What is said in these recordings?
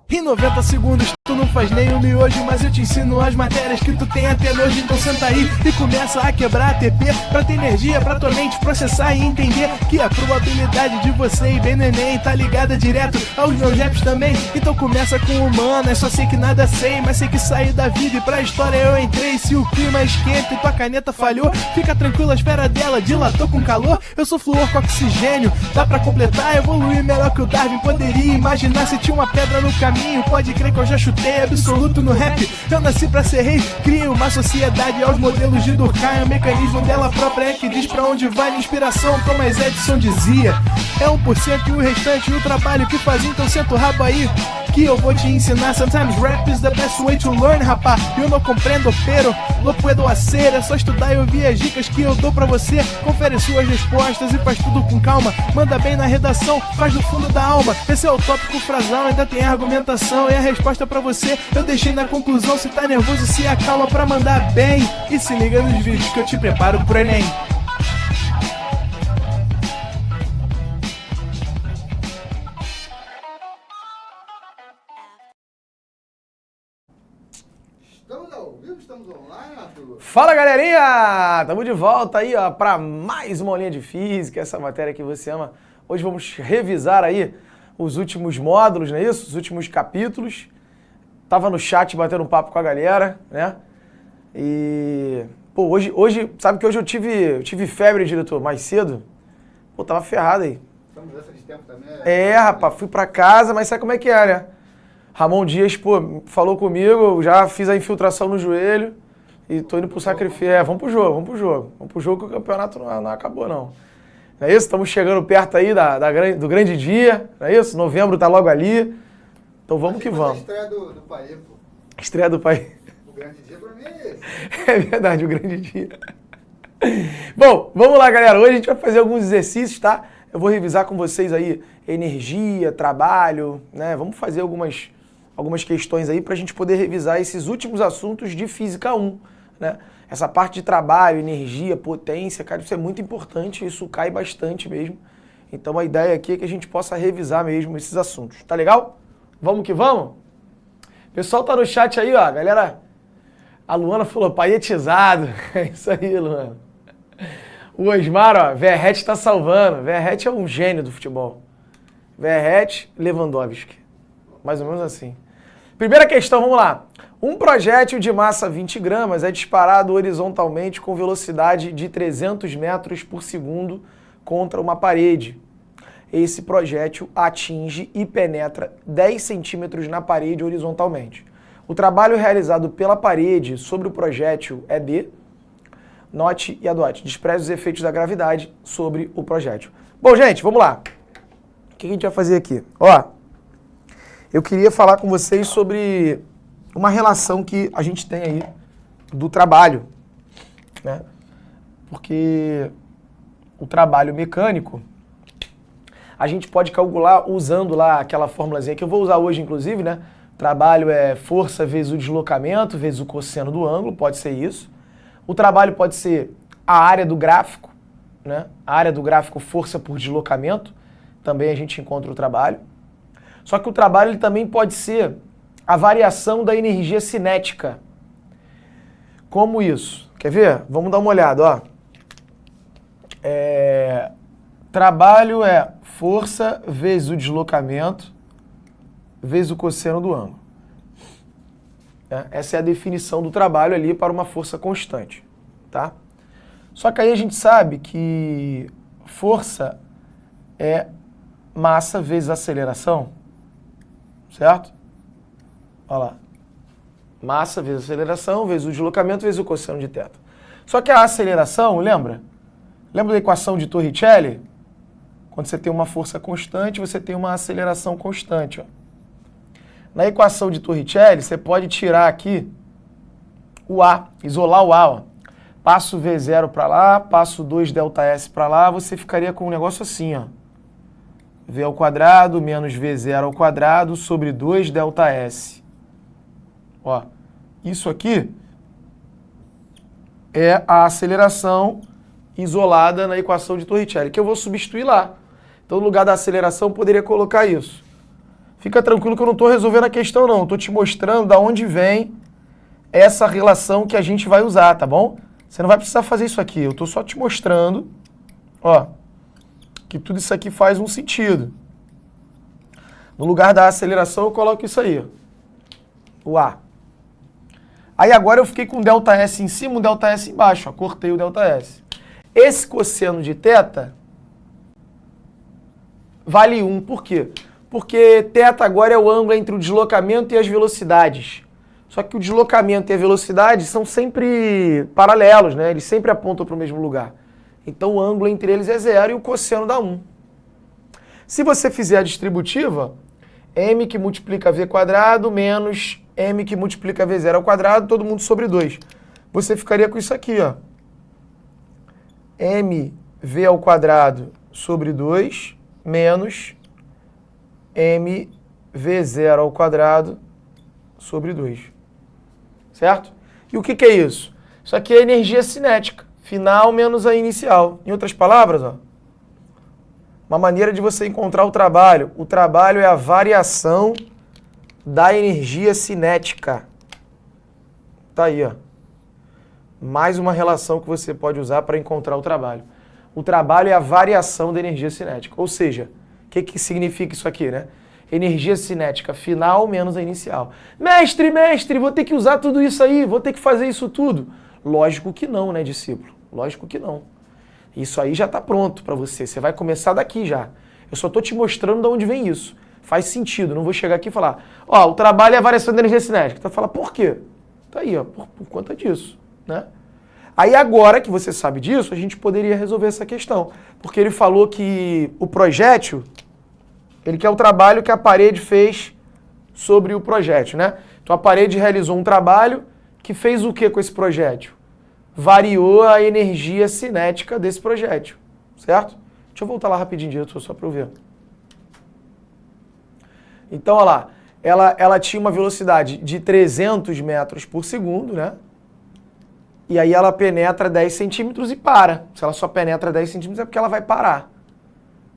Em 90 segundos tu não faz nem um miojo, mas eu te ensino as matérias que tu tem até nojo. Então senta aí e começa a quebrar ATP pra ter energia, pra tua mente processar e entender que a probabilidade de você ir bem no Enem tá ligada direto aos meus raps também. Então começa com humana, só sei que nada sei, mas sei que saí da vida e pra história eu entrei. Se o clima esquenta e tua caneta falhou, fica tranquila, a esfera dela dilatou com calor. Eu sou flúor com oxigênio, dá pra completar, evoluir melhor que o Darwin poderia imaginar. Se tinha uma pedra no caminho, pode crer que eu já chutei absoluto no rap. Eu nasci pra ser rei, crio uma sociedade aos modelos de Durkheim. O mecanismo dela própria é que diz pra onde vai a inspiração. Thomas Edison dizia, é 1% e o restante o trabalho que faz. Então senta o rabo aí que eu vou te ensinar. Sometimes rap is the best way to learn, rapá. Eu não compreendo, pero lo puedo hacer. É só estudar e ouvir as dicas que eu dou pra você. Confere suas respostas e faz tudo com calma. Manda bem na redação, faz do fundo da alma. Esse é o tópico frasal, ainda tem argumentação. E a resposta pra você eu deixei na conclusão. Se tá nervoso, se acalma pra mandar bem. E se liga nos vídeos que eu te preparo pro Enem. Estamos ao vivo, estamos online, Arthur. Fala, galerinha! Estamos de volta aí, ó, para mais uma aulinha de física, essa matéria que você ama. Hoje vamos revisar aí os últimos módulos, não é isso? Os últimos capítulos. Tava no chat batendo um papo com a galera, né? E pô, hoje, sabe que hoje eu tive febre, diretor, mais cedo. Pô, tava ferrado aí. Estamos nessa de tempo também. Rapaz, fui pra casa, mas sabe como é que é, né? Ramon Dias, pô, falou comigo, já fiz a infiltração no joelho e tô indo pro sacrifício. Vamos pro jogo. Vamos pro jogo que o campeonato não acabou, não. Não é isso? Estamos chegando perto aí do grande dia, não é isso? Novembro tá logo ali. Então vamos que vamos. A estreia do Paê, pô. Estreia do Paê. O grande dia pra mim é esse. É verdade, o grande dia. Bom, vamos lá, galera. Hoje a gente vai fazer alguns exercícios, tá? Eu vou revisar com vocês aí energia, trabalho, né? Vamos fazer algumas questões aí para a gente poder revisar esses últimos assuntos de Física 1, né? Essa parte de trabalho, energia, potência, cara, isso é muito importante, isso cai bastante mesmo. Então a ideia aqui é que a gente possa revisar mesmo esses assuntos, tá legal? Vamos que vamos? O pessoal tá no chat aí, ó, galera. A Luana falou, paietizado. É isso aí, Luana. O Osmar, ó, Verrete tá salvando. Verrete é um gênio do futebol. Verrete, Lewandowski. Mais ou menos assim. Primeira questão, vamos lá. Um projétil de massa 20 gramas é disparado horizontalmente com velocidade de 300 metros por segundo contra uma parede. Esse projétil atinge e penetra 10 centímetros na parede horizontalmente. O trabalho realizado pela parede sobre o projétil é de... Note e adote. Despreze os efeitos da gravidade sobre o projétil. Bom, gente, vamos lá. O que a gente vai fazer aqui? Ó, eu queria falar com vocês sobre uma relação que a gente tem aí do trabalho, né? Porque o trabalho mecânico, a gente pode calcular usando lá aquela formulazinha que eu vou usar hoje, inclusive, né? Trabalho é força vezes o deslocamento, vezes o cosseno do ângulo, pode ser isso. O trabalho pode ser a área do gráfico, né? A área do gráfico força por deslocamento, também a gente encontra o trabalho. Só que o trabalho ele também pode ser a variação da energia cinética. Como isso? Quer ver? Vamos dar uma olhada, ó. Trabalho é força vezes o deslocamento vezes o cosseno do ângulo. Essa é a definição do trabalho ali para uma força constante, tá? Só que aí a gente sabe que força é massa vezes aceleração, certo? Olha lá. Massa vezes aceleração vezes o deslocamento vezes o cosseno de θ. Só que a aceleração, lembra? Lembra da equação de Torricelli? Quando você tem uma força constante, você tem uma aceleração constante, ó. Na equação de Torricelli, você pode tirar aqui o A, isolar o A, ó. Passo V0 para lá, passo 2 ΔS para lá, você ficaria com um negócio assim, ó. V ao quadrado menos V0 ao quadrado sobre 2 ΔS. Ó, isso aqui é a aceleração isolada na equação de Torricelli, que eu vou substituir lá. Então, no lugar da aceleração, eu poderia colocar isso. Fica tranquilo que eu não estou resolvendo a questão, não. Estou te mostrando de onde vem essa relação que a gente vai usar, tá bom? Você não vai precisar fazer isso aqui. Eu estou só te mostrando, ó, que tudo isso aqui faz um sentido. No lugar da aceleração, eu coloco isso aí, o A. Aí agora eu fiquei com ΔS em cima, um ΔS embaixo, ó, cortei o ΔS. Esse cosseno de θ vale 1, por quê? Porque θ agora é o ângulo entre o deslocamento e as velocidades. Só que o deslocamento e a velocidade são sempre paralelos, né? Eles sempre apontam para o mesmo lugar. Então o ângulo entre eles é 0 e o cosseno dá 1. Se você fizer a distributiva, m que multiplica v quadrado menos m que multiplica v0 ao quadrado, todo mundo sobre 2. Você ficaria com isso aqui, ó. mv ao quadrado sobre 2 menos mv0 ao quadrado sobre 2. Certo? E o que é isso? Isso aqui é energia cinética. Final menos a inicial. Em outras palavras, ó, uma maneira de você encontrar o trabalho. O trabalho é a variação da energia cinética. Tá aí, ó. Mais uma relação que você pode usar para encontrar o trabalho. O trabalho é a variação da energia cinética. Ou seja, o que significa isso aqui, né? Energia cinética final menos a inicial. Mestre, vou ter que usar tudo isso aí, vou ter que fazer isso tudo. Lógico que não, né, discípulo? Lógico que não. Isso aí já está pronto para você. Você vai começar daqui já. Eu só estou te mostrando de onde vem isso. Faz sentido. Não vou chegar aqui e falar, ó, o trabalho é a variação da energia cinética. Então fala, por quê? Tá aí, ó, por conta disso, né? Aí agora que você sabe disso, a gente poderia resolver essa questão. Porque ele falou que o projétil, ele quer o trabalho que a parede fez sobre o projétil, né? Então a parede realizou um trabalho que fez o que com esse projétil? Variou a energia cinética desse projétil, certo? Deixa eu voltar lá rapidinho, diretor, só para eu ver. Então, olha lá, ela tinha uma velocidade de 300 metros por segundo, né? E aí ela penetra 10 centímetros e para. Se ela só penetra 10 centímetros é porque ela vai parar.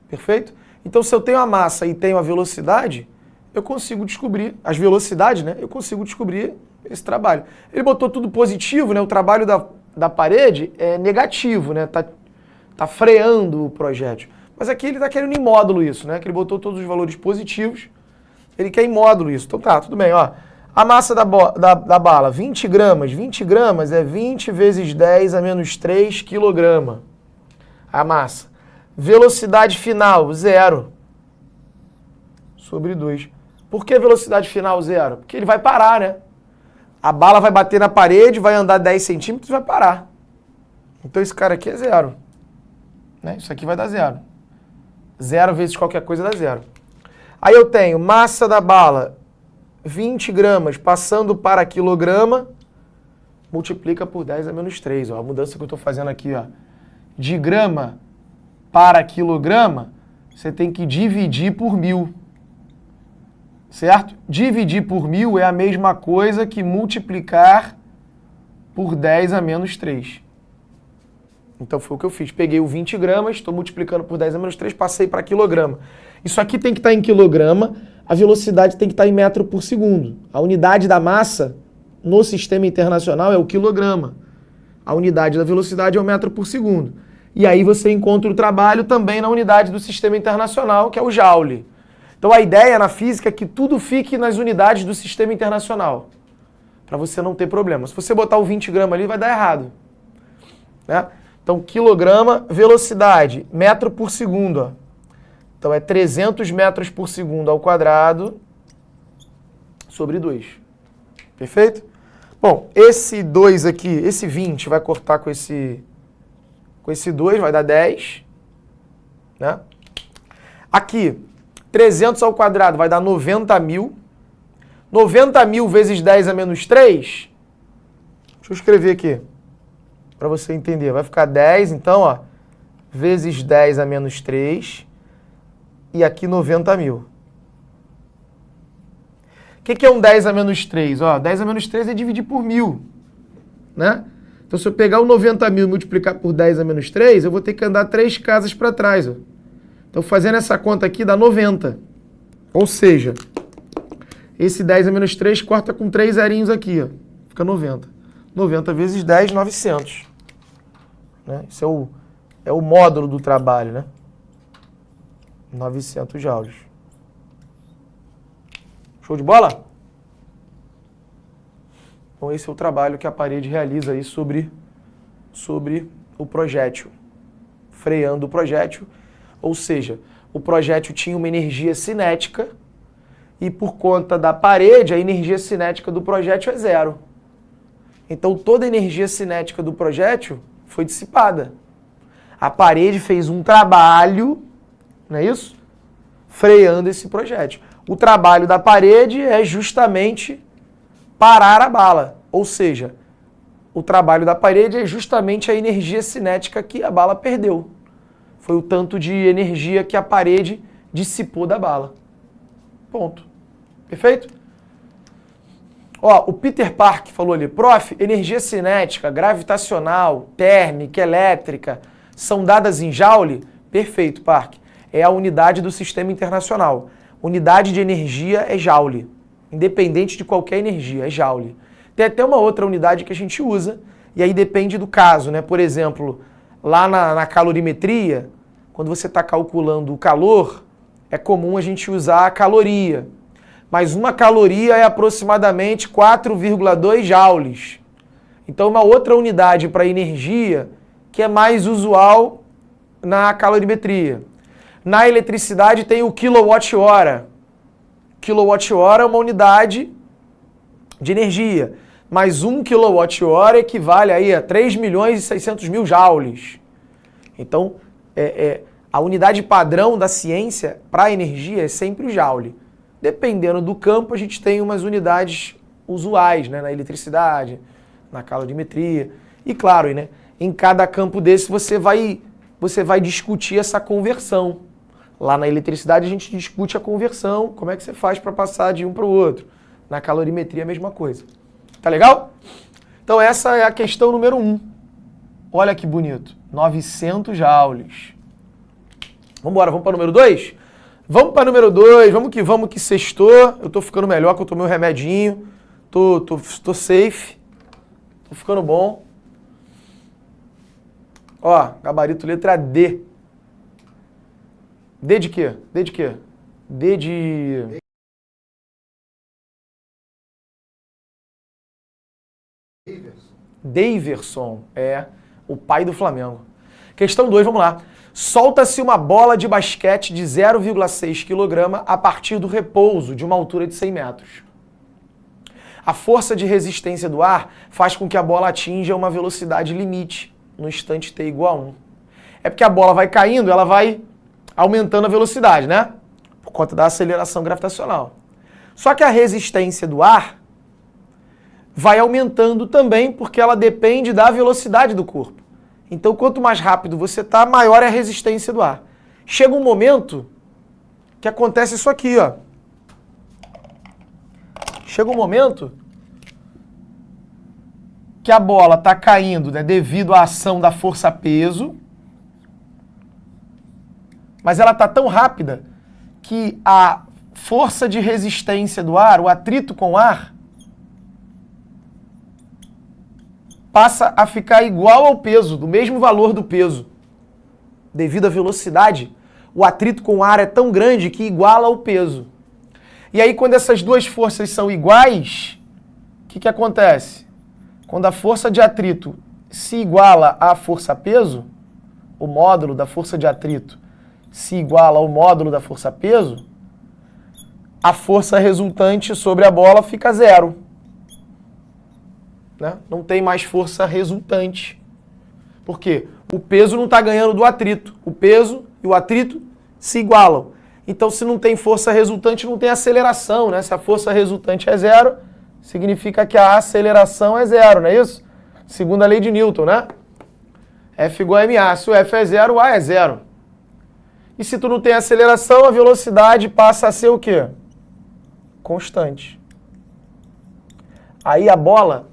Perfeito? Então, se eu tenho a massa e tenho a velocidade, eu consigo descobrir, as velocidades, né? Eu consigo descobrir esse trabalho. Ele botou tudo positivo, né? O trabalho da parede é negativo, né? Tá freando o projétil. Mas aqui ele está querendo em módulo isso, né? Que ele botou todos os valores positivos, ele quer em módulo isso. Então tá, tudo bem, ó. A massa da bala, 20 gramas. 20 gramas é 20 vezes 10 a menos 3 quilograma. A massa. Velocidade final, 0. Sobre 2. Por que velocidade final 0? Porque ele vai parar, né? A bala vai bater na parede, vai andar 10 centímetros e vai parar. Então esse cara aqui é 0. Né? Isso aqui vai dar 0. 0 vezes qualquer coisa dá 0. Aí eu tenho massa da bala, 20 gramas, passando para quilograma, multiplica por 10 a menos 3. Ó, a mudança que eu estou fazendo aqui, ó, de grama para quilograma, você tem que dividir por 1000. Certo? Dividir por 1000 é a mesma coisa que multiplicar por 10 a menos 3. Então foi o que eu fiz. Peguei o 20 gramas, estou multiplicando por 10 a menos 3, passei para quilograma. Isso aqui tem que estar em quilograma, a velocidade tem que estar em metro por segundo. A unidade da massa no sistema internacional é o quilograma. A unidade da velocidade é o metro por segundo. E aí você encontra o trabalho também na unidade do sistema internacional, que é o joule. Então a ideia na física é que tudo fique nas unidades do sistema internacional, para você não ter problema. Se você botar o 20 gramas ali, vai dar errado. Né? Então quilograma, velocidade, metro por segundo. Ó. Então é 300 metros por segundo ao quadrado sobre 2. Perfeito? Bom, esse 2 aqui, esse 20 vai cortar com esse 2, vai dar 10. Né? Aqui, 300 ao quadrado vai dar 90.000. 90.000 vezes 10 a menos 3. Deixa eu escrever aqui, para você entender. Vai ficar 10, então, ó, vezes 10 a menos 3. E aqui 90.000. O que é um 10 a menos 3? Ó, 10 a menos 3 é dividir por 1000. Né? Então, se eu pegar o 90.000 e multiplicar por 10 a menos 3, eu vou ter que andar 3 casas para trás. Ó. Então, fazendo essa conta aqui, dá 90. Ou seja, esse 10 a menos 3 corta com 3 zerinhos aqui. Ó. Fica 90. 90 vezes 10, 900. Né? Esse é o módulo do trabalho, né? 900 joules. Show de bola? Então esse é o trabalho que a parede realiza aí sobre o projétil. Freando o projétil. Ou seja, o projétil tinha uma energia cinética e por conta da parede, a energia cinética do projétil é zero. Então toda a energia cinética do projétil foi dissipada. A parede fez um trabalho, não é isso? Freando esse projétil. O trabalho da parede é justamente parar a bala. Ou seja, o trabalho da parede é justamente a energia cinética que a bala perdeu. Foi o tanto de energia que a parede dissipou da bala. Ponto. Perfeito? Ó, o Peter Park falou ali, prof, energia cinética, gravitacional, térmica, elétrica, são dadas em joule? Perfeito, Park. É a unidade do sistema internacional. Unidade de energia é joule. Independente de qualquer energia, é joule. Tem até uma outra unidade que a gente usa, e aí depende do caso, né? Por exemplo, lá na calorimetria, quando você está calculando o calor, é comum a gente usar a caloria. Mas uma caloria é aproximadamente 4,2 joules. Então, uma outra unidade para energia que é mais usual na calorimetria. Na eletricidade tem o quilowatt-hora. Quilowatt-hora é uma unidade de energia, mas 1 kWh equivale aí a 3.600.000 joules. Então, a unidade padrão da ciência para energia é sempre o joule. Dependendo do campo, a gente tem umas unidades usuais, né? Na eletricidade, na calorimetria. E claro, né? Em cada campo desse você vai discutir essa conversão. Lá na eletricidade a gente discute a conversão, como é que você faz para passar de um para o outro. Na calorimetria a mesma coisa. Tá legal? Então essa é a questão número 1. Olha que bonito. 900 joules. Vamos embora, vamos para o número 2? Vamos para o número 2, vamos que sextou. Eu tô ficando melhor, que eu tomei um remedinho. Tô safe. Tô ficando bom. Ó, gabarito letra D. D de quê? D de quê? D de... Daverson, é o pai do Flamengo. Questão 2, vamos lá. Solta-se uma bola de basquete de 0,6 kg a partir do repouso de uma altura de 100 metros. A força de resistência do ar faz com que a bola atinja uma velocidade limite no instante t igual a 1. É porque a bola vai caindo, ela vai aumentando a velocidade, né? Por conta da aceleração gravitacional. Só que a resistência do ar vai aumentando também porque ela depende da velocidade do corpo. Então, quanto mais rápido você está, maior é a resistência do ar. Chega um momento que acontece isso aqui, ó. Chega um momento que a bola está caindo, né, devido à ação da força-peso, mas ela está tão rápida que a força de resistência do ar, o atrito com o ar, passa a ficar igual ao peso, do mesmo valor do peso. Devido à velocidade, o atrito com o ar é tão grande que iguala o peso. E aí, quando essas duas forças são iguais, o que acontece? Quando a força de atrito se iguala à força-peso, o módulo da força de atrito se iguala ao módulo da força-peso, a força resultante sobre a bola fica zero. Né? Não tem mais força resultante. Por quê? O peso não está ganhando do atrito. O peso e o atrito se igualam. Então, se não tem força resultante, não tem aceleração. Né? Se a força resultante é zero, significa que a aceleração é zero, não é isso? Segundo a lei de Newton, né? F igual a ma. Se o F é zero, o A é zero. E se tu não tem aceleração, a velocidade passa a ser o quê? Constante. Aí a bola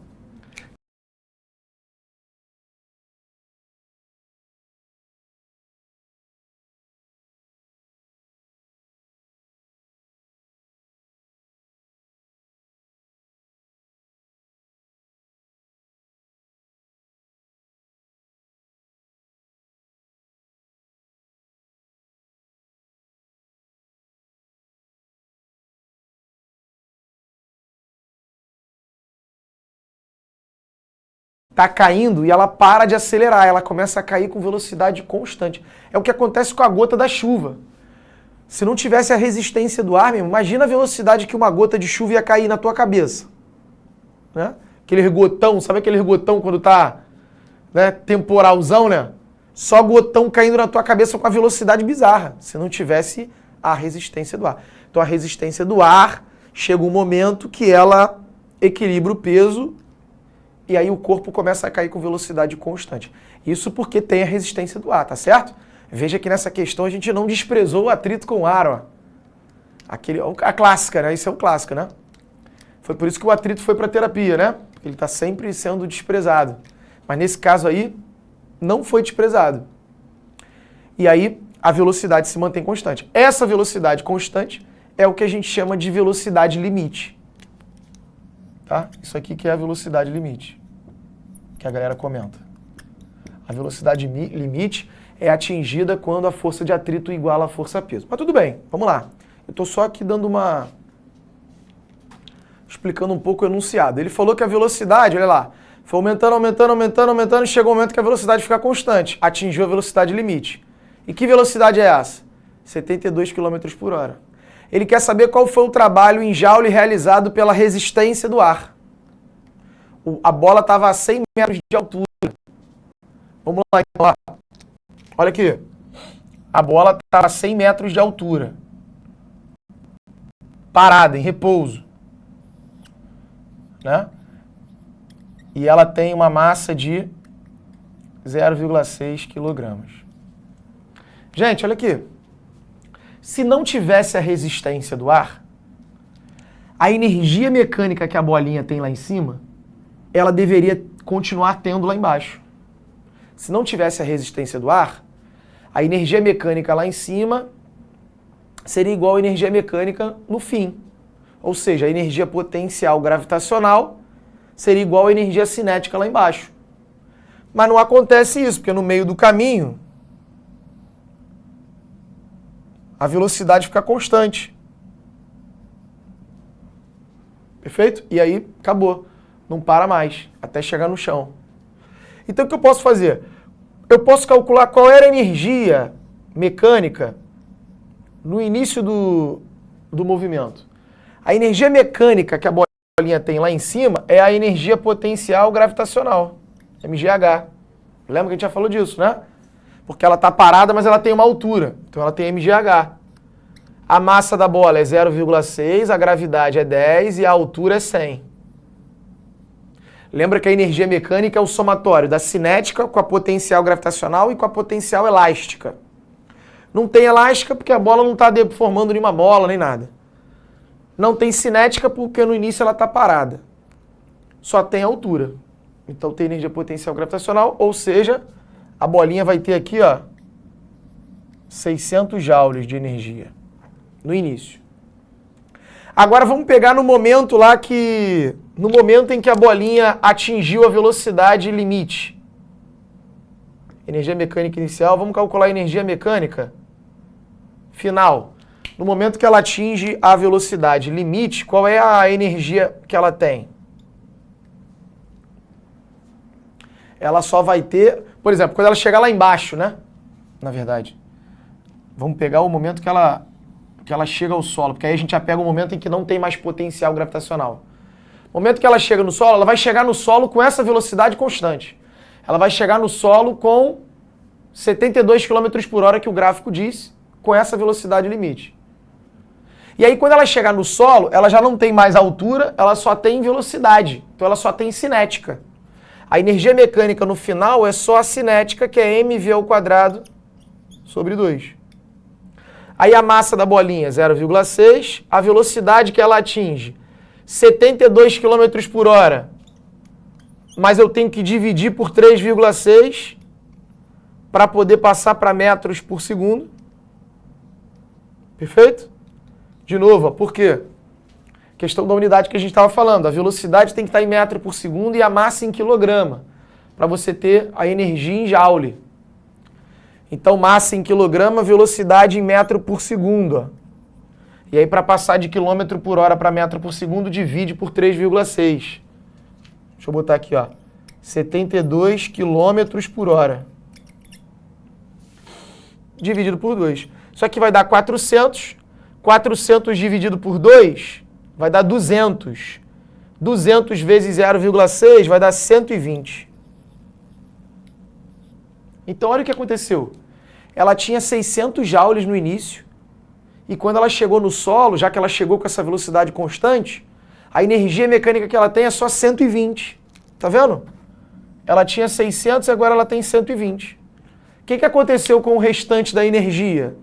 está caindo e ela para de acelerar, ela começa a cair com velocidade constante. É o que acontece com a gota da chuva. Se não tivesse a resistência do ar, mesmo, imagina a velocidade que uma gota de chuva ia cair na tua cabeça. Né? Aquele gotão, sabe aquele gotão quando tá, né, temporalzão, né? Só gotão caindo na tua cabeça com a velocidade bizarra, se não tivesse a resistência do ar. Então a resistência do ar, chega um momento que ela equilibra o peso e aí o corpo começa a cair com velocidade constante. Isso porque tem a resistência do ar, tá certo? Veja que nessa questão a gente não desprezou o atrito com o ar, ó. A clássica, né? Isso é o clássico, né? Foi por isso que o atrito foi para terapia, né? Ele está sempre sendo desprezado. Mas nesse caso aí, não foi desprezado. E aí, a velocidade se mantém constante. Essa velocidade constante é o que a gente chama de velocidade limite. Tá? Isso aqui que é a velocidade limite, que a galera comenta. A velocidade limite é atingida quando a força de atrito iguala a força-peso. Mas tudo bem, vamos lá. Eu estou só aqui dando uma... explicando um pouco o enunciado. Ele falou que a velocidade, olha lá, foi aumentando, aumentando, aumentando, aumentando, e chegou um momento que a velocidade fica constante. Atingiu a velocidade limite. E que velocidade é essa? 72 km por hora. Ele quer saber qual foi o trabalho em Joule realizado pela resistência do ar. A bola estava a 100 metros de altura. Vamos lá, então. Olha aqui. A bola estava a 100 metros de altura. Parada, em repouso. Né? E ela tem uma massa de 0,6 kg. Gente, olha aqui. Se não tivesse a resistência do ar, a energia mecânica que a bolinha tem lá em cima, ela deveria continuar tendo lá embaixo. Se não tivesse a resistência do ar, a energia mecânica lá em cima seria igual à energia mecânica no fim. Ou seja, a energia potencial gravitacional seria igual à energia cinética lá embaixo. Mas não acontece isso, porque no meio do caminho a velocidade fica constante. Perfeito? E aí acabou. Não para mais, até chegar no chão. Então o que eu posso fazer? Eu posso calcular qual era a energia mecânica no início do movimento. A energia mecânica que a bolinha tem lá em cima é a energia potencial gravitacional, MGH. Lembra que a gente já falou disso, né? Porque ela está parada, mas ela tem uma altura. Então ela tem MGH. A massa da bola é 0,6, a gravidade é 10 e a altura é 100. Lembra que a energia mecânica é o somatório da cinética com a potencial gravitacional e com a potencial elástica. Não tem elástica porque a bola não está formando nenhuma mola nem nada. Não tem cinética porque no início ela está parada. Só tem altura. Então tem energia potencial gravitacional, ou seja, a bolinha vai ter aqui, ó, 600 joules de energia no início. Agora vamos pegar no momento lá que... no momento em que a bolinha atingiu a velocidade limite. Energia mecânica inicial, vamos calcular a energia mecânica final. No momento que ela atinge a velocidade limite, qual é a energia que ela tem? Ela só vai ter... Por exemplo, quando ela chegar lá embaixo, né? Na verdade. Vamos pegar o momento que ela chega ao solo, porque aí a gente já pega o momento em que não tem mais potencial gravitacional. No momento que ela chega no solo, ela vai chegar no solo com essa velocidade constante. Ela vai chegar no solo com 72 km por hora, que o gráfico diz, com essa velocidade limite. E aí, quando ela chegar no solo, ela já não tem mais altura, ela só tem velocidade. Então, ela só tem cinética. A energia mecânica no final é só a cinética, que é mv² sobre 2. Aí a massa da bolinha, 0,6. A velocidade que ela atinge, 72 km por hora. Mas eu tenho que dividir por 3,6 para poder passar para metros por segundo. Perfeito? De novo, ó, por quê? Questão da unidade que a gente estava falando. A velocidade tem que estar em metro por segundo e a massa em quilograma, para você ter a energia em joule. Então, massa em quilograma, velocidade em metro por segundo. Ó. E aí, para passar de quilômetro por hora para metro por segundo, divide por 3,6. Deixa eu botar aqui, ó. 72 quilômetros por hora. Dividido por 2. Isso aqui vai dar 400. 400 dividido por 2 vai dar 200. 200 vezes 0,6 vai dar 120. Então, olha o que aconteceu. Ela tinha 600 joules no início, e quando ela chegou no solo, já que ela chegou com essa velocidade constante, a energia mecânica que ela tem é só 120. Tá vendo? Ela tinha 600 e agora ela tem 120. O que aconteceu com o restante da energia?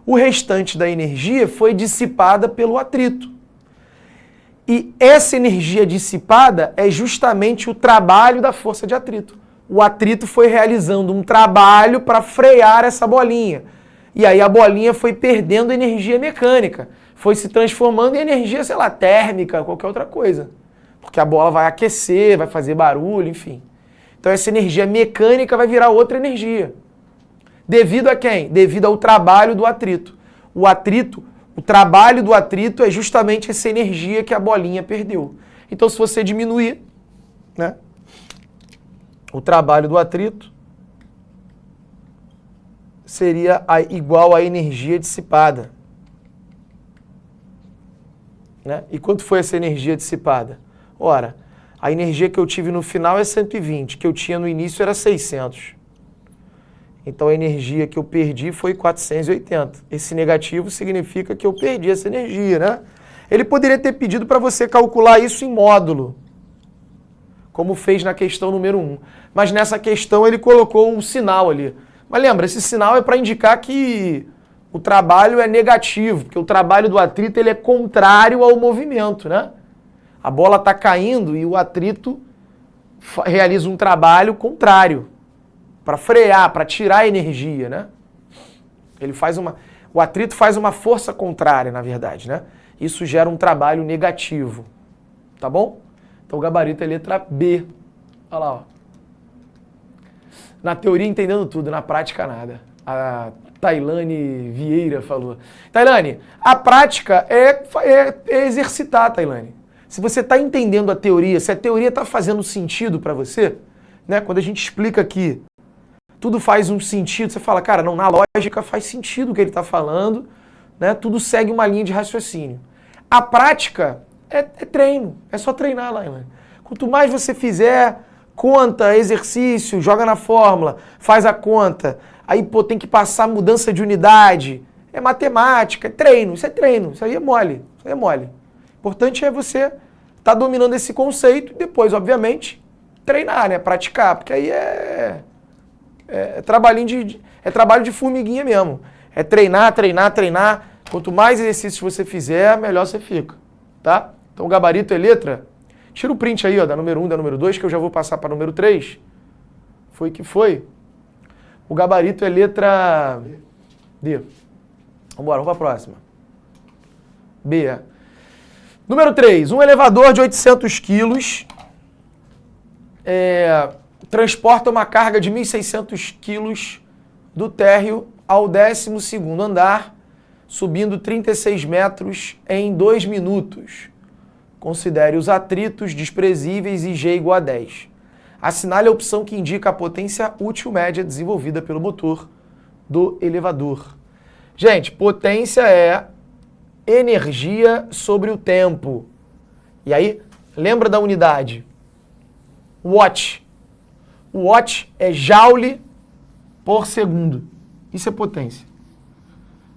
O restante da energia foi dissipada pelo atrito. E essa energia dissipada é justamente o trabalho da força de atrito. O atrito foi realizando um trabalho para frear essa bolinha. E aí a bolinha foi perdendo energia mecânica. Foi se transformando em energia, sei lá, térmica, qualquer outra coisa. Porque a bola vai aquecer, vai fazer barulho, enfim. Então essa energia mecânica vai virar outra energia. Devido a quem? Devido ao trabalho do atrito. O trabalho do atrito é justamente essa energia que a bolinha perdeu. Então se você diminuir, né, o trabalho do atrito, seria igual à energia dissipada. Né? E quanto foi essa energia dissipada? Ora, a energia que eu tive no final é 120, que eu tinha no início era 600. Então a energia que eu perdi foi 480. Esse negativo significa que eu perdi essa energia, né? Ele poderia ter pedido para você calcular isso em módulo, como fez na questão número 1. Mas nessa questão ele colocou um sinal ali. Mas lembra, esse sinal é para indicar que o trabalho é negativo, porque o trabalho do atrito ele é contrário ao movimento, né? A bola está caindo e o atrito realiza um trabalho contrário, para frear, para tirar a energia, né? O atrito faz uma força contrária, na verdade, né? Isso gera um trabalho negativo, tá bom? Então o gabarito é letra B. Olha lá, ó. Na teoria entendendo tudo, na prática nada. A Tailane Vieira falou. Tailane, a prática é exercitar, Tailane. Se você está entendendo a teoria, se a teoria está fazendo sentido para você, né? Quando a gente explica aqui, tudo faz um sentido, você fala, cara, não, na lógica faz sentido o que ele está falando, né? Tudo segue uma linha de raciocínio. A prática é treino, é só treinar lá, Tailane. Quanto mais você fizer, conta, exercício, joga na fórmula, faz a conta, aí pô, tem que passar mudança de unidade, é matemática, é treino, isso aí é mole, isso aí é mole. O importante é você estar dominando esse conceito e depois, obviamente, treinar, né, praticar, porque aí é trabalho de formiguinha mesmo, é treinar, treinar, treinar, quanto mais exercícios você fizer, melhor você fica, tá? Então o gabarito é letra. Tira o print aí, ó, da número 1, da número 2, que eu já vou passar para a número 3. Foi que foi. O gabarito é letra D. Vamos para a próxima. B. Número 3. Um elevador de 800 quilos transporta uma carga de 1.600 quilos do térreo ao 12º andar, subindo 36 metros em 2 minutos. Considere os atritos desprezíveis e G igual a 10. Assinale a opção que indica a potência útil média desenvolvida pelo motor do elevador. Gente, potência é energia sobre o tempo. E aí, lembra da unidade? Watt. O watt é joule por segundo. Isso é potência.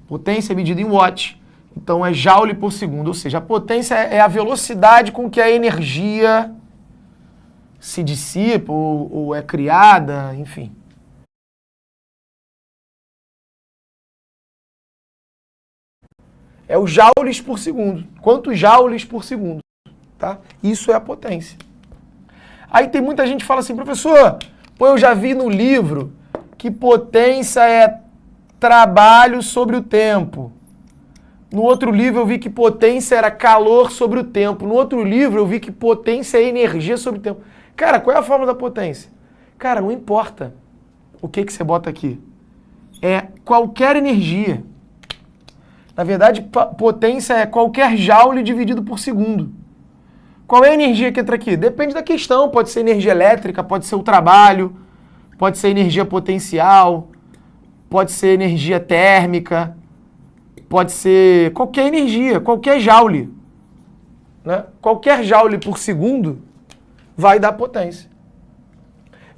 Potência é medida em watt. Então é joule por segundo, ou seja, a potência é a velocidade com que a energia se dissipa ou é criada, enfim. É o joules por segundo. Quantos joules por segundo? Tá? Isso é a potência. Aí tem muita gente que fala assim, professor, pô, eu já vi no livro que potência é trabalho sobre o tempo. No outro livro eu vi que potência era calor sobre o tempo. No outro livro eu vi que potência é energia sobre o tempo. Cara, qual é a fórmula da potência? Cara, não importa o que você bota aqui. É qualquer energia. Na verdade, potência é qualquer joule dividido por segundo. Qual é a energia que entra aqui? Depende da questão. Pode ser energia elétrica, pode ser o trabalho, pode ser energia potencial, pode ser energia térmica, pode ser qualquer energia, qualquer joule. Né? Qualquer joule por segundo vai dar potência.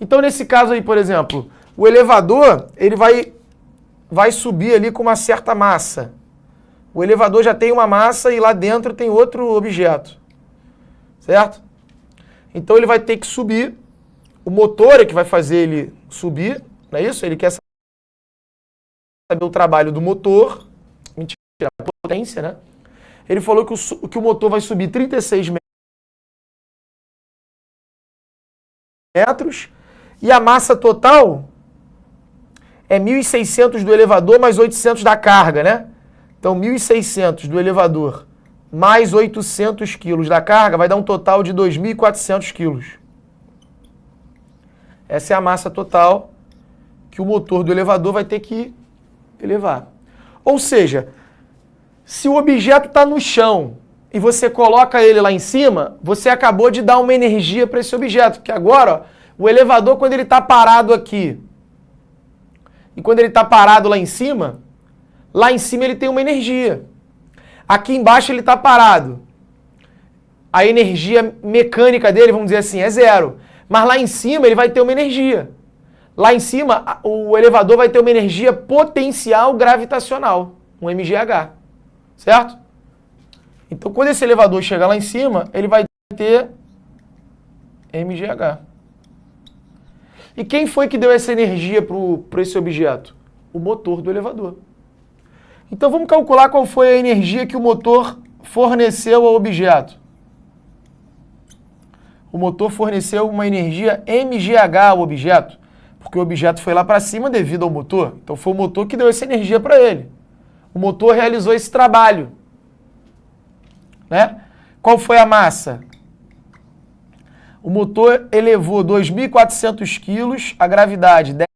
Então, nesse caso aí, por exemplo, o elevador ele vai subir ali com uma certa massa. O elevador já tem uma massa e lá dentro tem outro objeto. Certo? Então ele vai ter que subir. O motor é que vai fazer ele subir, não é isso? Ele quer saber o trabalho do motor. Mentira, a potência, né? Ele falou que o motor vai subir 36 metros e a massa total é 1.600 do elevador mais 800 da carga, né? Então 1.600 do elevador mais 800 quilos da carga vai dar um total de 2.400 quilos. Essa é a massa total que o motor do elevador vai ter que elevar. Ou seja, se o objeto está no chão e você coloca ele lá em cima, você acabou de dar uma energia para esse objeto. Porque agora, ó, o elevador, quando ele está parado aqui e quando ele está parado lá em cima ele tem uma energia. Aqui embaixo ele está parado. A energia mecânica dele, vamos dizer assim, é zero. Mas lá em cima ele vai ter uma energia. Lá em cima o elevador vai ter uma energia potencial gravitacional, um MGH. Certo? Então quando esse elevador chegar lá em cima, ele vai ter MGH. E quem foi que deu essa energia para esse objeto? O motor do elevador. Então vamos calcular qual foi a energia que o motor forneceu ao objeto. O motor forneceu uma energia MGH ao objeto, porque o objeto foi lá para cima devido ao motor. Então foi o motor que deu essa energia para ele. O motor realizou esse trabalho. Né? Qual foi a massa? O motor elevou 2.400 quilos, a gravidade 10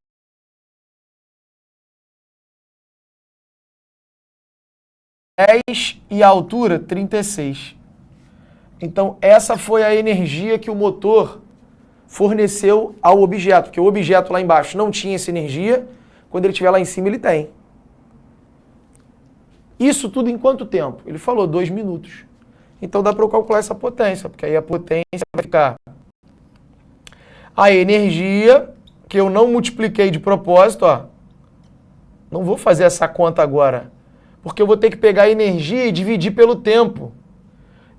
e a altura 36. Então essa foi a energia que o motor forneceu ao objeto, porque o objeto lá embaixo não tinha essa energia, quando ele estiver lá em cima ele tem. Isso tudo em quanto tempo? Ele falou 2 minutos. Então dá para eu calcular essa potência, porque aí a potência vai ficar a energia, que eu não multipliquei de propósito, ó. Não vou fazer essa conta agora, porque eu vou ter que pegar a energia e dividir pelo tempo.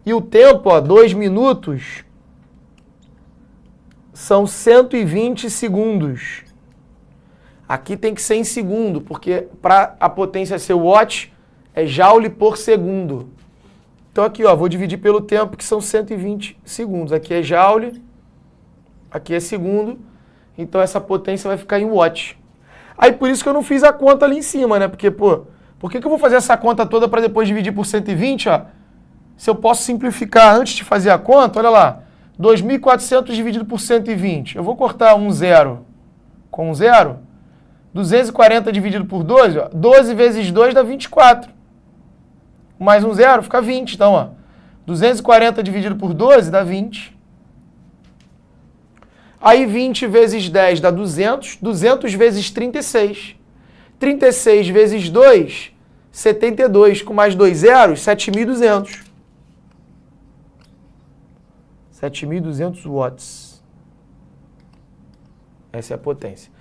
E o tempo, ó, 2 minutos, são 120 segundos. Aqui tem que ser em segundo, porque para a potência ser watt, é joule por segundo. Então aqui, ó, vou dividir pelo tempo, que são 120 segundos. Aqui é joule, aqui é segundo, então essa potência vai ficar em watt. Aí por isso que eu não fiz a conta ali em cima, né? Porque, pô, por que eu vou fazer essa conta toda para depois dividir por 120, ó? Se eu posso simplificar antes de fazer a conta, olha lá, 2.400 dividido por 120. Eu vou cortar um zero com um zero. 240 dividido por 12, ó, 12 vezes 2 dá 24. Mais um zero fica 20. Então, ó, 240 dividido por 12 dá 20. Aí 20 vezes 10 dá 200. 200 vezes 36. 36 vezes 2, 72. Com mais 2 zeros, 7.200. 7.200 watts. Essa é a potência.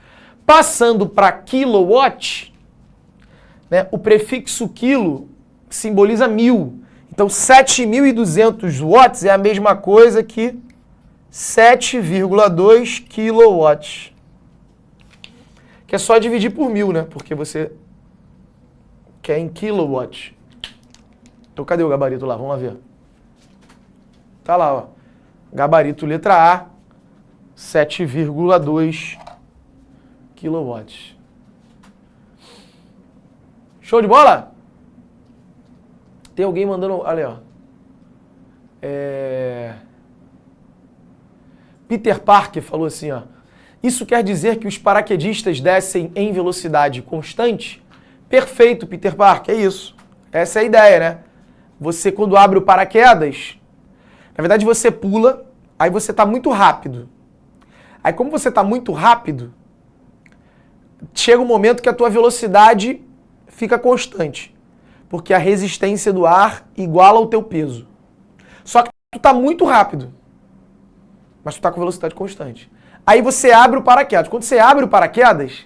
Passando para kilowatt, né, o prefixo quilo simboliza 1000. Então, 7.200 watts é a mesma coisa que 7,2 kilowatts. Que é só dividir por 1000, né? Porque você quer em kilowatt. Então, cadê o gabarito lá? Vamos lá ver. Tá lá, ó. Gabarito letra A, 7,2 kilowatts. Show de bola? Tem alguém mandando... Olha, ó. Peter Parker falou assim, ó. Isso quer dizer que os paraquedistas descem em velocidade constante? Perfeito, Peter Parker, é isso. Essa é a ideia, né? Você, quando abre o paraquedas... Na verdade, você pula, aí você está muito rápido. Aí como você está muito rápido, chega um momento que a tua velocidade fica constante. Porque a resistência do ar iguala o teu peso. Só que tu está muito rápido, mas tu está com velocidade constante. Aí você abre o paraquedas. Quando você abre o paraquedas,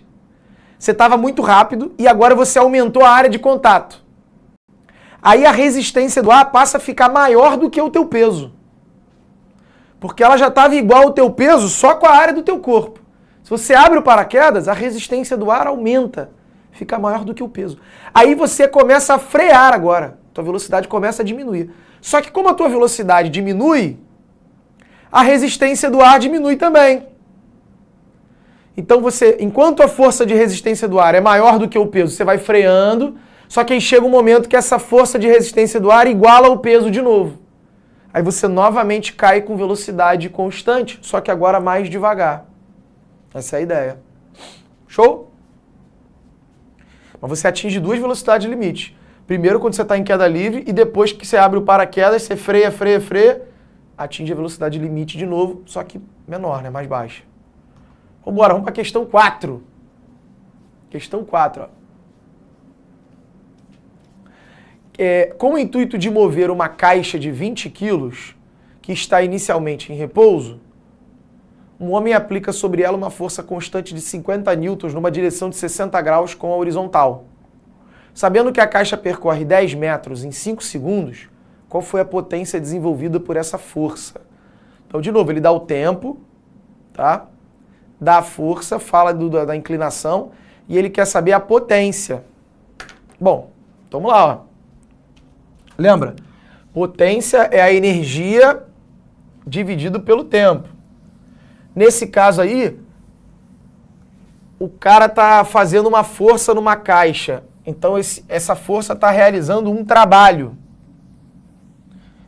você estava muito rápido e agora você aumentou a área de contato. Aí a resistência do ar passa a ficar maior do que o teu peso. Porque ela já estava igual ao teu peso só com a área do teu corpo. Se você abre o paraquedas, a resistência do ar aumenta, fica maior do que o peso. Aí você começa a frear agora, tua velocidade começa a diminuir. Só que como a tua velocidade diminui, a resistência do ar diminui também. Então você, enquanto a força de resistência do ar é maior do que o peso, você vai freando, só que aí chega um momento que essa força de resistência do ar iguala o peso de novo. Aí você novamente cai com velocidade constante, só que agora mais devagar. Essa é a ideia. Show? Mas você atinge duas velocidades limite. Primeiro quando você está em queda livre e depois que você abre o paraquedas, você freia, atinge a velocidade limite de novo, só que menor, né? Mais baixa. Vamos para a questão 4. Questão 4. Ó. Com o intuito de mover uma caixa de 20 quilos, que está inicialmente em repouso, um homem aplica sobre ela uma força constante de 50 newtons numa direção de 60 graus com a horizontal. Sabendo que a caixa percorre 10 metros em 5 segundos, qual foi a potência desenvolvida por essa força? Então, de novo, ele dá o tempo, tá? Dá a força, fala da inclinação e ele quer saber a potência. Bom, vamos lá. Ó. Lembra? Potência é a energia dividido pelo tempo. Nesse caso aí, o cara está fazendo uma força numa caixa. Então, essa força está realizando um trabalho.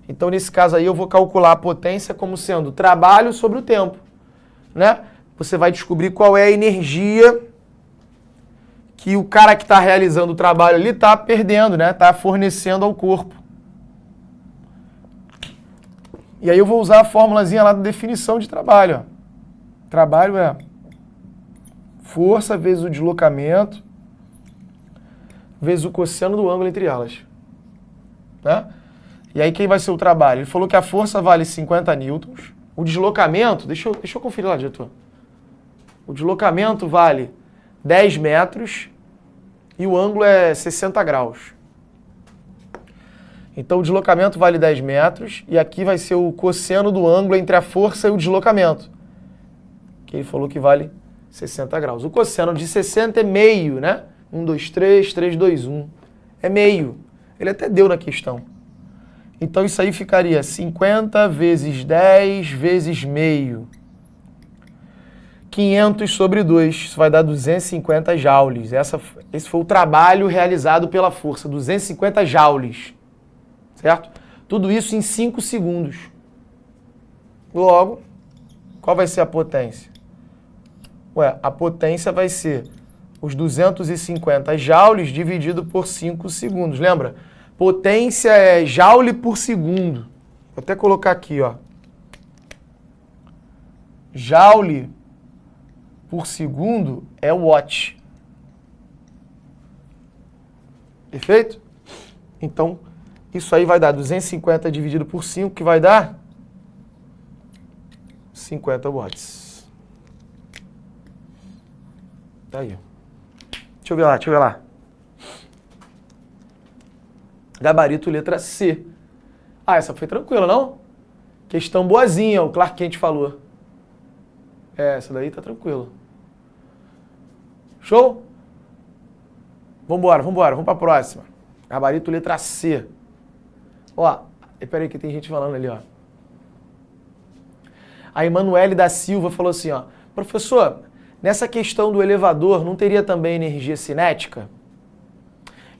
Então, nesse caso aí, eu vou calcular a potência como sendo trabalho sobre o tempo. Né? Você vai descobrir qual é a energia que o cara que está realizando o trabalho ali está perdendo, né? Está fornecendo ao corpo. E aí eu vou usar a formulazinha lá da definição de trabalho. Ó. Trabalho é força vezes o deslocamento vezes o cosseno do ângulo entre elas. Né? E aí quem vai ser o trabalho? Ele falou que a força vale 50 newtons. O deslocamento, deixa eu conferir lá, diretor. O deslocamento vale 10 metros e o ângulo é 60 graus. Então o deslocamento vale 10 metros e aqui vai ser o cosseno do ângulo entre a força e o deslocamento. Que ele falou que vale 60 graus. O cosseno de 60 é meio, né? 1, 2, 3, 3, 2, 1. É meio. Ele até deu na questão. Então isso aí ficaria 50 vezes 10 vezes meio. 500 sobre 2. Isso vai dar 250 joules. Esse foi o trabalho realizado pela força. 250 joules. Certo? Tudo isso em 5 segundos. Logo, qual vai ser a potência? Ué, a potência vai ser os 250 joules dividido por 5 segundos. Lembra? Potência é joule por segundo. Vou até colocar aqui, ó. Joule por segundo é watt. Perfeito? Então, isso aí vai dar 250 dividido por 5, que vai dar 50 watts. Tá aí. Deixa eu ver lá. Gabarito letra C. Ah, essa foi tranquila, não? Questão boazinha, o Clark Kent falou. Essa daí tá tranquila. Show? Vambora, vamos pra próxima. Gabarito letra C. Ó, peraí que tem gente falando ali, ó. A Emanuele da Silva falou assim, ó. Professor, nessa questão do elevador, não teria também energia cinética?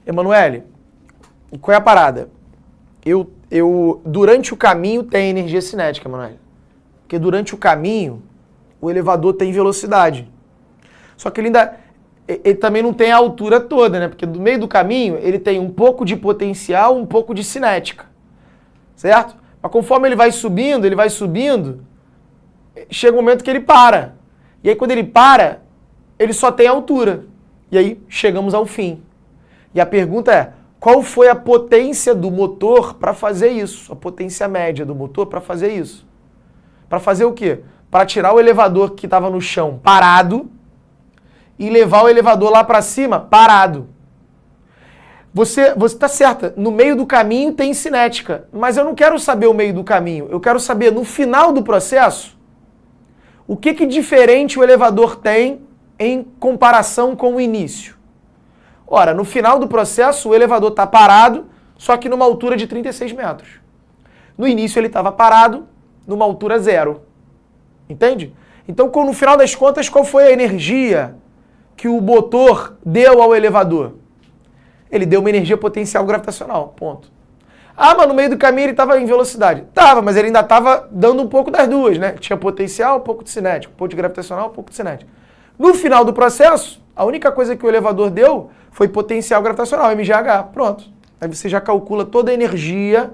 Emanuele, qual é a parada? Durante o caminho tem energia cinética, Emanuele. Porque durante o caminho, o elevador tem velocidade. Só que ele também não tem a altura toda, né? Porque no meio do caminho, ele tem um pouco de potencial, um pouco de cinética. Certo? Mas conforme ele vai subindo, chega um momento que ele para. E aí quando ele para, ele só tem altura. E aí chegamos ao fim. E a pergunta é, qual foi a potência do motor para fazer isso? A potência média do motor para fazer isso? Para fazer o quê? Para tirar o elevador que estava no chão parado e levar o elevador lá para cima parado. Você está certa, no meio do caminho tem cinética, mas eu não quero saber o meio do caminho, eu quero saber no final do processo o que diferente o elevador tem em comparação com o início. Ora, no final do processo o elevador está parado, só que numa altura de 36 metros. No início ele estava parado numa altura 0. Entende? Então, no final das contas, qual foi a energia que o motor deu ao elevador? Ele deu uma energia potencial gravitacional, ponto. Ah, mas no meio do caminho ele estava em velocidade. Tava, mas ele ainda estava dando um pouco das duas, né? Tinha potencial, um pouco de cinético, um pouco de gravitacional, um pouco de cinético. No final do processo, a única coisa que o elevador deu foi potencial gravitacional, MGH, pronto. Aí você já calcula toda a energia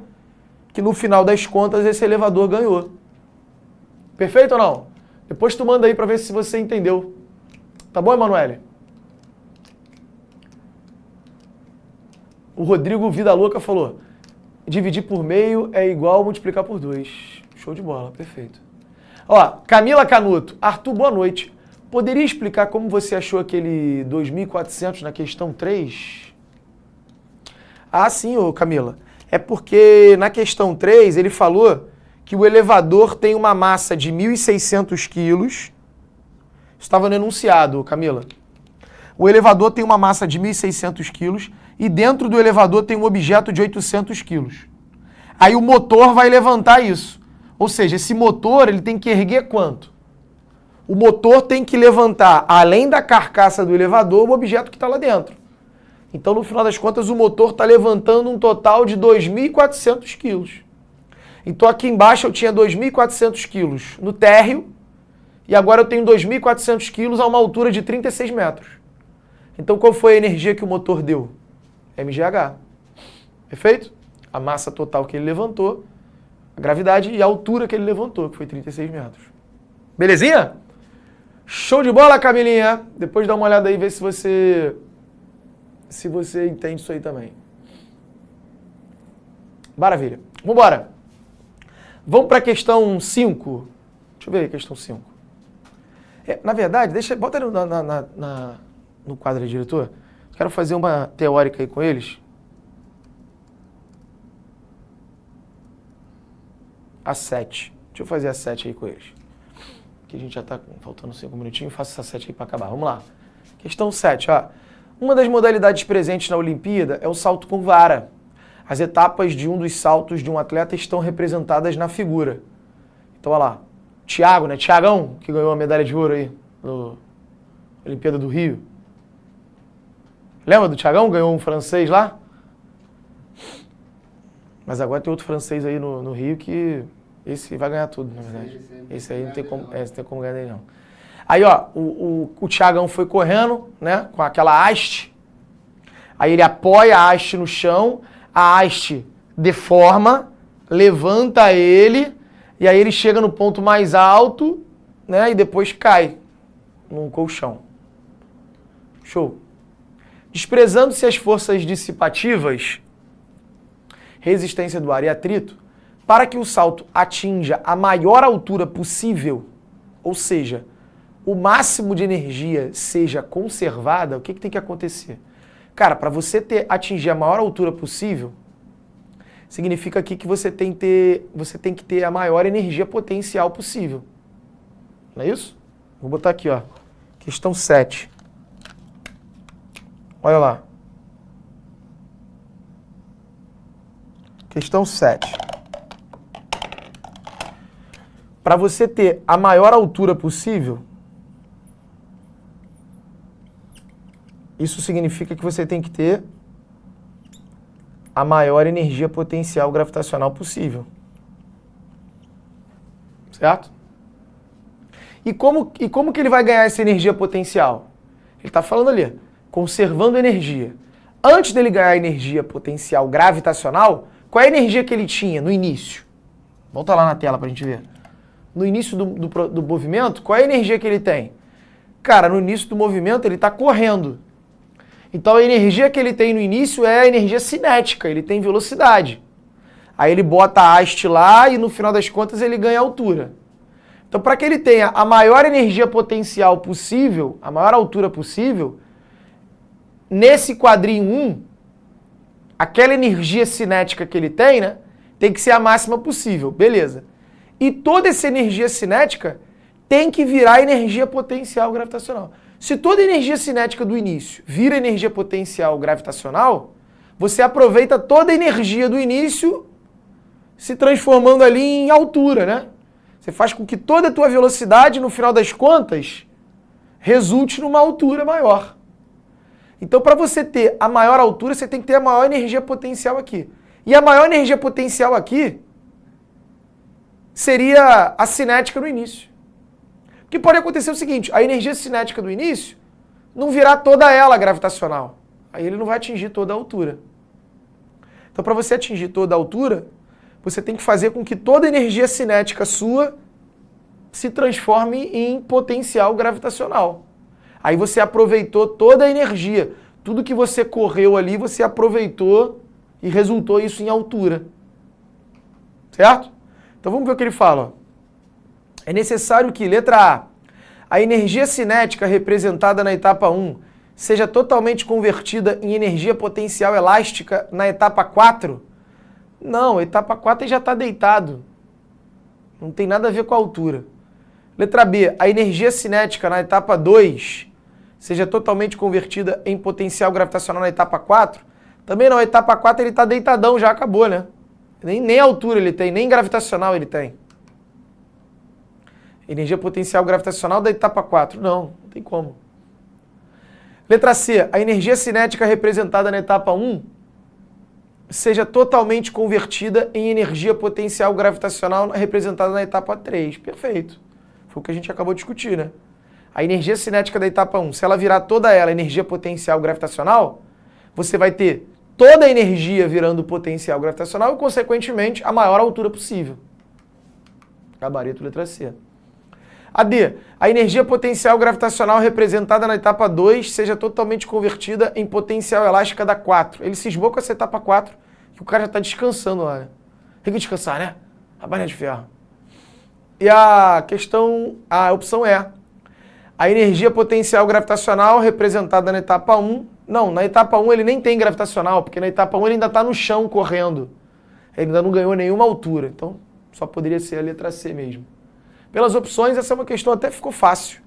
que no final das contas esse elevador ganhou. Perfeito ou não? Depois tu manda aí para ver se você entendeu. Tá bom, Emanuele? O Rodrigo Vida Louca falou, dividir por meio é igual multiplicar por 2. Show de bola, perfeito. Ó, Camila Canuto, Arthur, boa noite. Poderia explicar como você achou aquele 2.400 na questão 3? Ah, sim, ô Camila. É porque na questão 3 ele falou que o elevador tem uma massa de 1.600 quilos. Estava no enunciado, Camila. O elevador tem uma massa de 1.600 quilos e dentro do elevador tem um objeto de 800 quilos. Aí o motor vai levantar isso. Ou seja, esse motor ele tem que erguer quanto? O motor tem que levantar, além da carcaça do elevador, o objeto que está lá dentro. Então, no final das contas, o motor está levantando um total de 2.400 quilos. Então, aqui embaixo eu tinha 2.400 quilos no térreo e agora eu tenho 2.400 quilos a uma altura de 36 metros. Então, qual foi a energia que o motor deu? MGH. Perfeito? A massa total que ele levantou, a gravidade e a altura que ele levantou, que foi 36 metros. Belezinha? Show de bola, Camilinha! Depois dá uma olhada aí e vê se você entende isso aí também. Maravilha. Vambora. Vamos para a questão 5. Deixa eu ver aí, questão 5. Na verdade, bota ali no quadro de diretor. Quero fazer uma teórica aí com eles. A 7. Deixa eu fazer a 7 aí com eles. Que a gente já está faltando 5 minutinhos. Faço essa 7 aí para acabar. Vamos lá. Questão 7, ó. Uma das modalidades presentes na Olimpíada é o salto com vara. As etapas de um dos saltos de um atleta estão representadas na figura. Então, olha lá. Thiago, né? Thiagão, que ganhou a medalha de ouro aí na Olimpíada do Rio. Lembra do Thiagão? Ganhou um francês lá? Mas agora tem outro francês aí no Rio que esse vai ganhar tudo, na verdade. Esse aí não tem como ganhar dele, não. Aí, ó, o Thiagão foi correndo, né, com aquela haste. Aí ele apoia a haste no chão, a haste deforma, levanta ele, e aí ele chega no ponto mais alto, né, e depois cai num colchão. Show. Desprezando-se as forças dissipativas, resistência do ar e atrito, para que o salto atinja a maior altura possível, ou seja, o máximo de energia seja conservada, o que tem que acontecer? Cara, para você atingir a maior altura possível, significa aqui que você tem que ter a maior energia potencial possível. Não é isso? Vou botar aqui, ó. Questão 7. Olha lá. Questão 7. Para você ter a maior altura possível, isso significa que você tem que ter a maior energia potencial gravitacional possível. Certo? E como que ele vai ganhar essa energia potencial? Ele está falando ali, conservando energia. Antes dele ganhar energia potencial gravitacional, qual é a energia que ele tinha no início? Volta lá na tela pra gente ver. No início do movimento, qual é a energia que ele tem? Cara, no início do movimento ele está correndo. Então a energia que ele tem no início é a energia cinética, ele tem velocidade. Aí ele bota a haste lá e no final das contas ele ganha altura. Então para que ele tenha a maior energia potencial possível, a maior altura possível, nesse quadrinho 1, aquela energia cinética que ele tem, né, tem que ser a máxima possível, beleza. E toda essa energia cinética tem que virar energia potencial gravitacional. Se toda energia cinética do início vira energia potencial gravitacional, você aproveita toda a energia do início se transformando ali em altura, né? Você faz com que toda a tua velocidade, no final das contas, resulte numa altura maior. Então, para você ter a maior altura, você tem que ter a maior energia potencial aqui. E a maior energia potencial aqui seria a cinética no início. Porque pode acontecer o seguinte, a energia cinética do início não virar toda ela gravitacional. Aí ele não vai atingir toda a altura. Então, para você atingir toda a altura, você tem que fazer com que toda a energia cinética sua se transforme em potencial gravitacional. Aí você aproveitou toda a energia. Tudo que você correu ali, você aproveitou e resultou isso em altura. Certo? Então vamos ver o que ele fala. É necessário que, letra A energia cinética representada na etapa 1 seja totalmente convertida em energia potencial elástica na etapa 4? Não, a etapa 4 ele já está deitado. Não tem nada a ver com a altura. Letra B, a energia cinética na etapa 2 seja totalmente convertida em potencial gravitacional na etapa 4? Também não, a etapa 4 ele está deitadão, já acabou, né? Nem altura ele tem, nem gravitacional ele tem. Energia potencial gravitacional da etapa 4. Não tem como. Letra C. A energia cinética representada na etapa 1 seja totalmente convertida em energia potencial gravitacional representada na etapa 3. Perfeito. Foi o que a gente acabou de discutir, né? A energia cinética da etapa 1, se ela virar toda ela energia potencial gravitacional, você vai ter toda a energia virando potencial gravitacional e, consequentemente, a maior altura possível. Gabarito, letra C. A D. A energia potencial gravitacional representada na etapa 2 seja totalmente convertida em potencial elástica da 4. Ele cismou com essa etapa 4, que o cara já está descansando lá, né? Tem que descansar, né? A barra de ferro. E a opção é a energia potencial gravitacional representada na etapa 1. Não, na etapa 1 ele nem tem gravitacional, porque na etapa 1 ele ainda está no chão correndo. Ele ainda não ganhou nenhuma altura. Então, só poderia ser a letra C mesmo. Pelas opções, essa é uma questão até ficou fácil,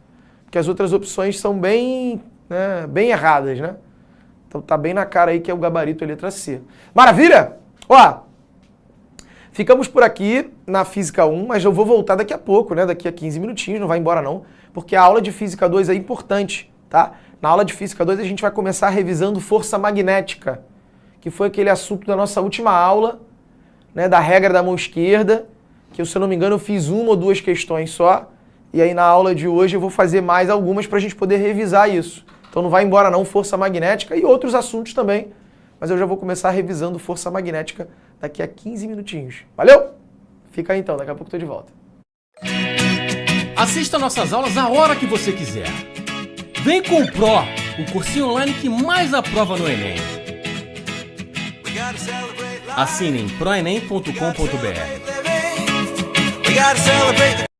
porque as outras opções são bem erradas, né? Então tá bem na cara aí que é o gabarito a letra C. Maravilha? Ó, ficamos por aqui na Física 1, mas eu vou voltar daqui a pouco, né? Daqui a 15 minutinhos, não vai embora não, porque a aula de Física 2 é importante, tá? Na aula de Física 2 a gente vai começar revisando força magnética, que foi aquele assunto da nossa última aula, né? Da regra da mão esquerda, que, se eu não me engano, eu fiz 1 ou 2 questões só, e aí na aula de hoje eu vou fazer mais algumas para a gente poder revisar isso. Então não vai embora não, força magnética e outros assuntos também, mas eu já vou começar revisando força magnética daqui a 15 minutinhos. Valeu? Fica aí então, daqui a pouco eu tô de volta. Assista nossas aulas a hora que você quiser. Vem com o Pro, o cursinho online que mais aprova no Enem. Assine em proenem.com.br. We gotta celebrate.